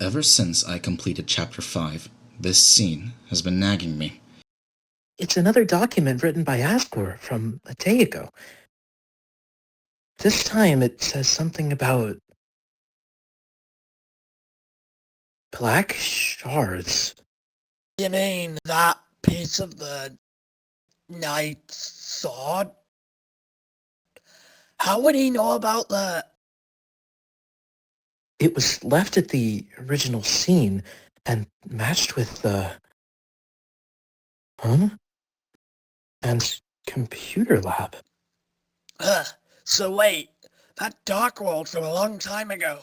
Ever since I completed Chapter 5, this scene has been nagging me. It's another document written by Asgore from a day ago. This time it says something about black shards. You mean that piece of the knight's sword? How would he know about that? It was left at the original scene and matched with the... Huh? And computer lab. So wait, that Dark World from a long time ago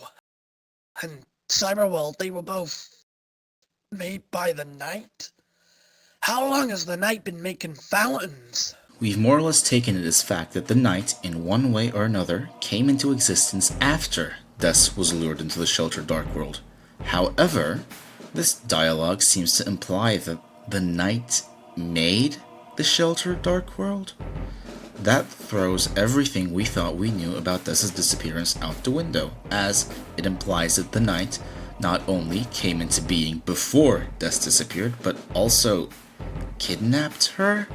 and Cyberworld, they were both made by the Knight? How long has the Knight been making fountains? We've more or less taken it as fact that the Knight, in one way or another, came into existence after Des was lured into the sheltered Dark World. However, this dialogue seems to imply that the Knight made the sheltered Dark World? That throws everything we thought we knew about Des's disappearance out the window, as it implies that the Knight not only came into being before Des disappeared, but also kidnapped her?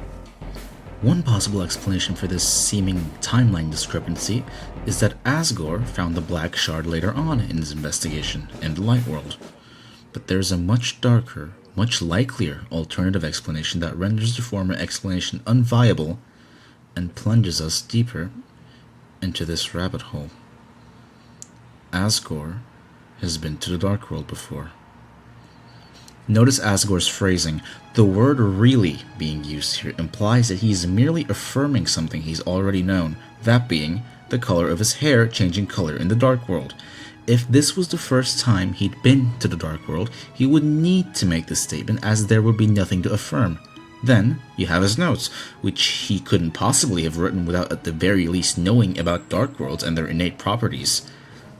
One possible explanation for this seeming timeline discrepancy is that Asgore found the Black Shard later on in his investigation in the Light World. But there's a much darker, much likelier alternative explanation that renders the former explanation unviable and plunges us deeper into this rabbit hole. Asgore has been to the Dark World before. Notice Asgore's phrasing. The word really being used here implies that he's merely affirming something he's already known, that being the color of his hair changing color in the Dark World. If this was the first time he'd been to the Dark World, he would need to make this statement, as there would be nothing to affirm. Then, you have his notes, which he couldn't possibly have written without at the very least knowing about Dark Worlds and their innate properties.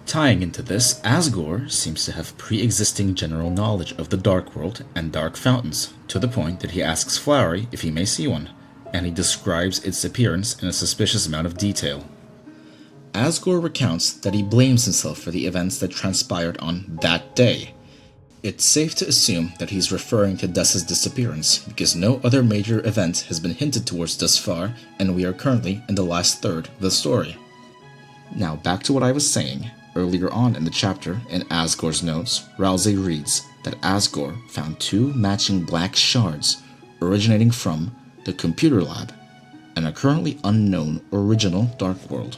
Tying into this, Asgore seems to have pre-existing general knowledge of the Dark World and Dark Fountains, to the point that he asks Flowery if he may see one, and he describes its appearance in a suspicious amount of detail. Asgore recounts that he blames himself for the events that transpired on that day. It's safe to assume that he's referring to Des's disappearance, because no other major event has been hinted towards thus far, and we are currently in the last third of the story. Now back to what I was saying. Earlier on in the chapter, in Asgore's notes, Rousey reads that Asgore found two matching black shards originating from the computer lab and a currently unknown original Dark World.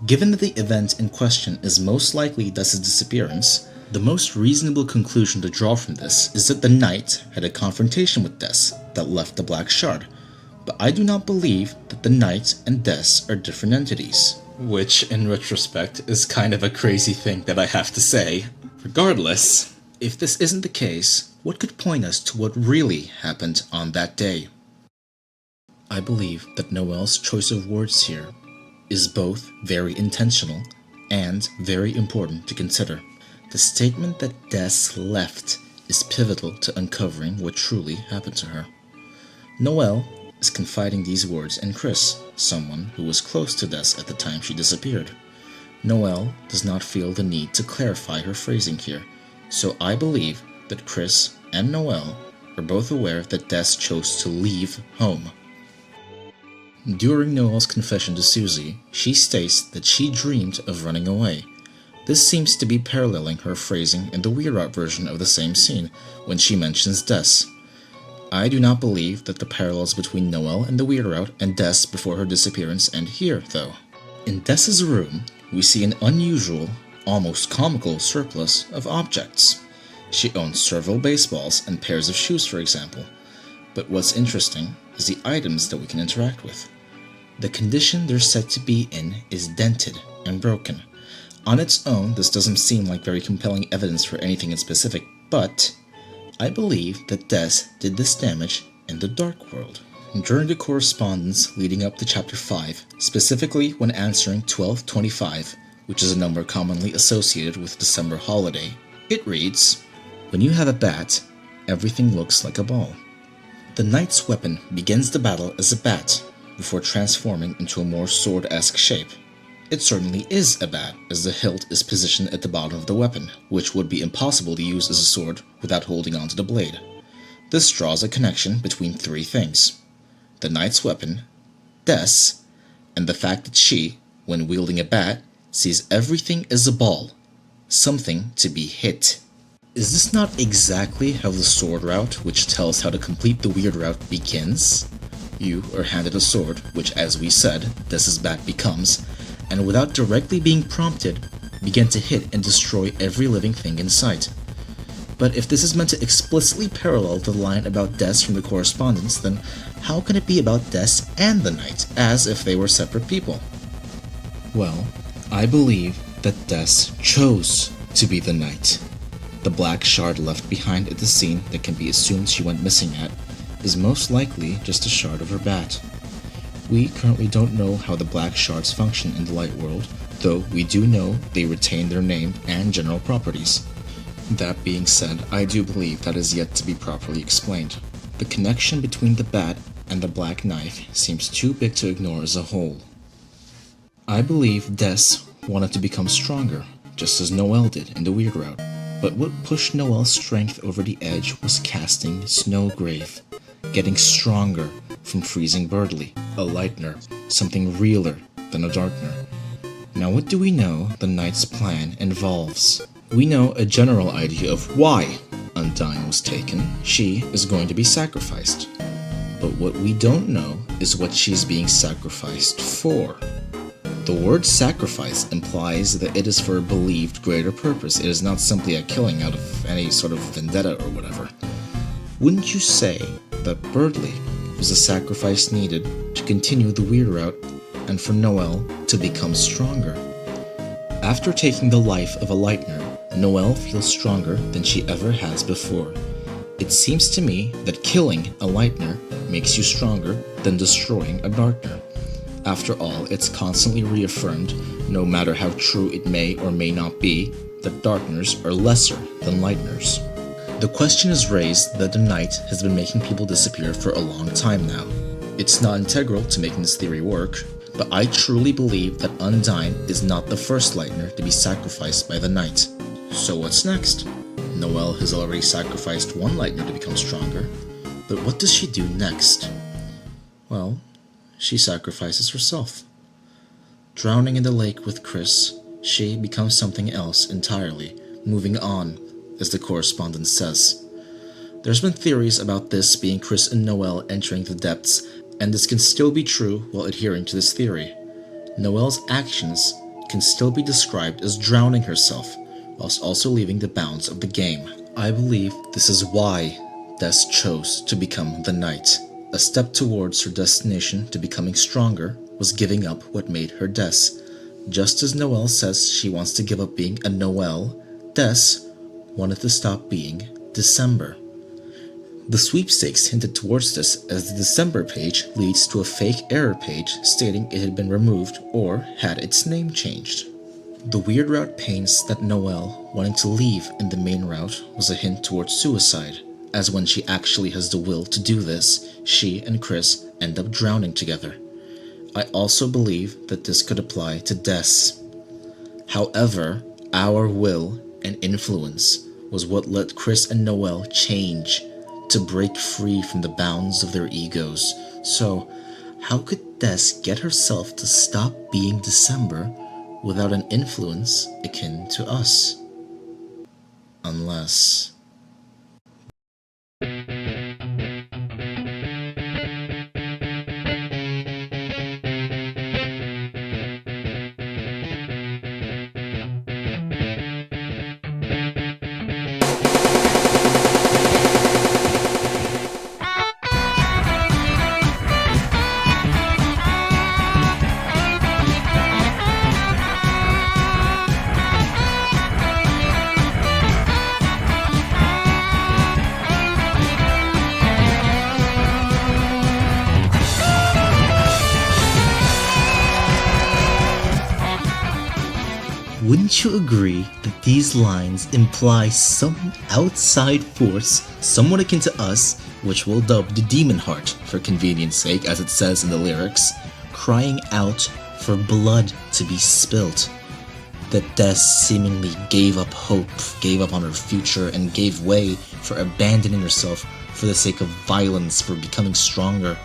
Given that the event in question is most likely Des's disappearance, the most reasonable conclusion to draw from this is that the Knight had a confrontation with Des that left the Black Shard, but I do not believe that the Knight and Des are different entities. Which, in retrospect, is kind of a crazy thing that I have to say. Regardless, if this isn't the case, what could point us to what really happened on that day? I believe that Noel's choice of words here is both very intentional and very important to consider. The statement that Des left is pivotal to uncovering what truly happened to her. Noel is confiding these words in Chris, someone who was close to Des at the time she disappeared. Noel does not feel the need to clarify her phrasing here, so I believe that Chris and Noel are both aware that Des chose to leave home. During Noel's confession to Susie, she states that she dreamed of running away. This seems to be paralleling her phrasing in the Weird Art version of the same scene, when she mentions Des. I do not believe that the parallels between Noel and the Weird Art and Des before her disappearance end here, though. In Des's room, we see an unusual, almost comical surplus of objects. She owns several baseballs and pairs of shoes, for example. But what's interesting is the items that we can interact with. The condition they're said to be in is dented and broken. On its own, this doesn't seem like very compelling evidence for anything in specific, but I believe that Des did this damage in the Dark World. During the correspondence leading up to Chapter 5, specifically when answering 1225, which is a number commonly associated with December holiday, it reads, "When you have a bat, everything looks like a ball." The Knight's weapon begins the battle as a bat, before transforming into a more sword-esque shape. It certainly is a bat, as the hilt is positioned at the bottom of the weapon, which would be impossible to use as a sword without holding onto the blade. This draws a connection between three things: the knight's weapon, Des, and the fact that she, when wielding a bat, sees everything as a ball, something to be hit. Is this not exactly how the sword route, which tells how to complete the weird route, begins? You are handed a sword, which, as we said, Des's bat becomes, and without directly being prompted, begin to hit and destroy every living thing in sight. But if this is meant to explicitly parallel the line about Des from the correspondence, then how can it be about Des and the knight, as if they were separate people? Well, I believe that Des chose to be the knight. The black shard left behind at the scene that can be assumed she went missing at is most likely just a shard of her bat. We currently don't know how the black shards function in the light world, though we do know they retain their name and general properties. That being said, I do believe that is yet to be properly explained. The connection between the bat and the black knife seems too big to ignore as a whole. I believe Des wanted to become stronger, just as Noelle did in the weird route. But what pushed Noelle's strength over the edge was casting Snowgrave, getting stronger from freezing Birdly, a lightener, something realer than a darkener. Now what do we know the knight's plan involves? We know a general idea of why Undyne was taken. She is going to be sacrificed. But what we don't know is what she's being sacrificed for. The word sacrifice implies that it is for a believed greater purpose. It is not simply a killing out of any sort of vendetta or whatever. Wouldn't you say that Birdly was a sacrifice needed to continue the weird route and for Noelle to become stronger? After taking the life of a lightener, Noelle feels stronger than she ever has before. It seems to me that killing a lightener makes you stronger than destroying a darkener. After all, it's constantly reaffirmed, no matter how true it may or may not be, that darkeners are lesser than lighteners. The question is raised that the knight has been making people disappear for a long time now. It's not integral to making this theory work, but I truly believe that Undyne is not the first lightener to be sacrificed by the knight. So what's next? Noelle has already sacrificed one lightener to become stronger, but what does she do next? Well, she sacrifices herself. Drowning in the lake with Chris, she becomes something else entirely, moving on, as the correspondence says. There's been theories about this being Chris and Noelle entering the depths, and this can still be true while adhering to this theory. Noelle's actions can still be described as drowning herself, whilst also leaving the bounds of the game. I believe this is why Des chose to become the knight. A step towards her destination to becoming stronger was giving up what made her Des. Just as Noelle says she wants to give up being a Noelle, Des wanted to stop being December. The sweepstakes hinted towards this, as the December page leads to a fake error page stating it had been removed or had its name changed. The weird route paints that Noelle wanting to leave in the main route was a hint towards suicide, as when she actually has the will to do this, she and Chris end up drowning together. I also believe that this could apply to Des. However, our will and influence was what let Chris and Noelle change, to break free from the bounds of their egos. So, how could Des get herself to stop being December without an influence akin to us? Unless... Wouldn't you agree that these lines imply some outside force, somewhat akin to us, which we'll dub the Demon Heart for convenience sake, as it says in the lyrics, crying out for blood to be spilt, that Des seemingly gave up hope, gave up on her future, and gave way for abandoning herself for the sake of violence, for becoming stronger.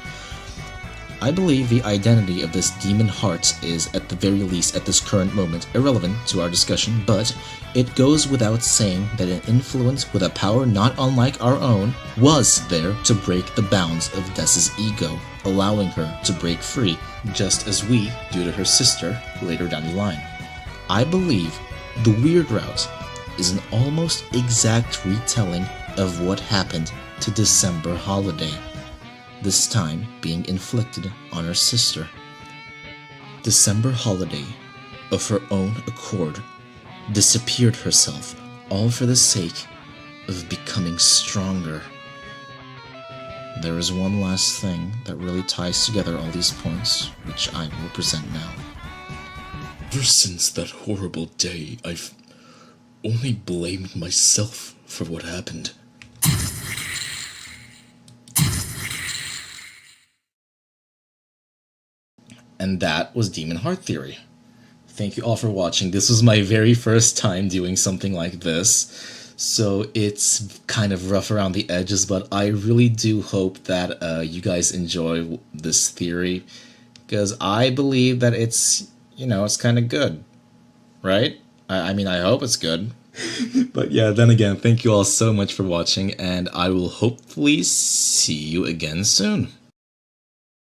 I believe the identity of this demon heart is, at the very least at this current moment, irrelevant to our discussion, but it goes without saying that an influence with a power not unlike our own was there to break the bounds of Des's ego, allowing her to break free, just as we do to her sister later down the line. I believe the Weird Route is an almost exact retelling of what happened to December Holiday, this time being inflicted on her sister. December Holiday, of her own accord, disappeared herself, all for the sake of becoming stronger. There is one last thing that really ties together all these points, which I will present now. Ever since that horrible day, I've only blamed myself for what happened. And that was Demon Heart Theory. Thank you all for watching. This was my very first time doing something like this, so it's kind of rough around the edges, but I really do hope that you guys enjoy this theory, because I believe that it's, it's kind of good, right? I mean, I hope it's good. But yeah, then again, thank you all so much for watching, and I will hopefully see you again soon.